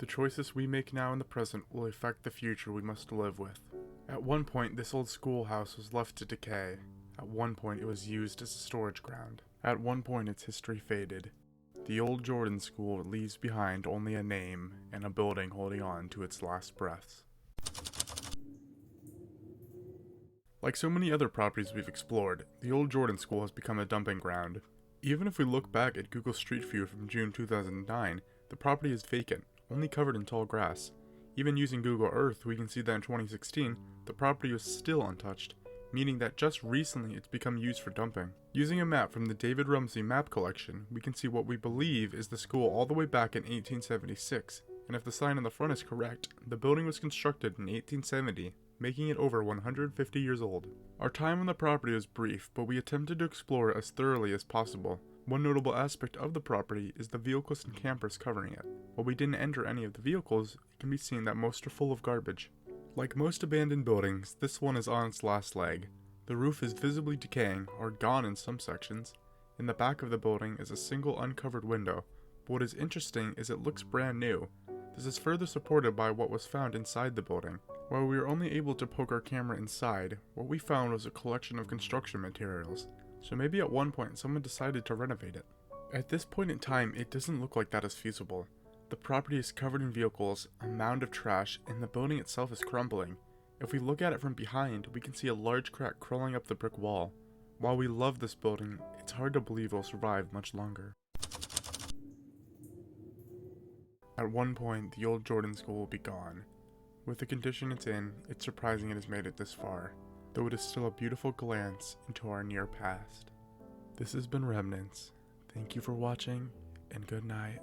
The choices we make now in the present will affect the future we must live with. At one point, this old schoolhouse was left to decay. At one point, it was used as a storage ground. At one point, its history faded. The old Jordan School leaves behind only a name and a building holding on to its last breaths. Like so many other properties we've explored, the old Jordan School has become a dumping ground. Even if we look back at Google Street View from June 2009, the property is vacant, only covered in tall grass. Even using Google Earth, we can see that in 2016, the property was still untouched, meaning that just recently it's become used for dumping. Using a map from the David Rumsey map collection, we can see what we believe is the school all the way back in 1876, and if the sign on the front is correct, the building was constructed in 1870, making it over 150 years old. Our time on the property was brief, but we attempted to explore it as thoroughly as possible. One notable aspect of the property is the vehicles and campers covering it. While we didn't enter any of the vehicles, it can be seen that most are full of garbage. Like most abandoned buildings, this one is on its last leg. The roof is visibly decaying, or gone in some sections. In the back of the building is a single uncovered window, but what is interesting is it looks brand new. This is further supported by what was found inside the building. While we were only able to poke our camera inside, what we found was a collection of construction materials. So maybe at one point someone decided to renovate it. At this point in time, it doesn't look like that is feasible. The property is covered in vehicles, a mound of trash, and the building itself is crumbling. If we look at it from behind, we can see a large crack crawling up the brick wall. While we love this building, it's hard to believe it will survive much longer. At one point, the old Jordan School will be gone. With the condition it's in, it's surprising it has made it this far, though it is still a beautiful glance into our near past. This has been Remnants. Thank you for watching, and good night.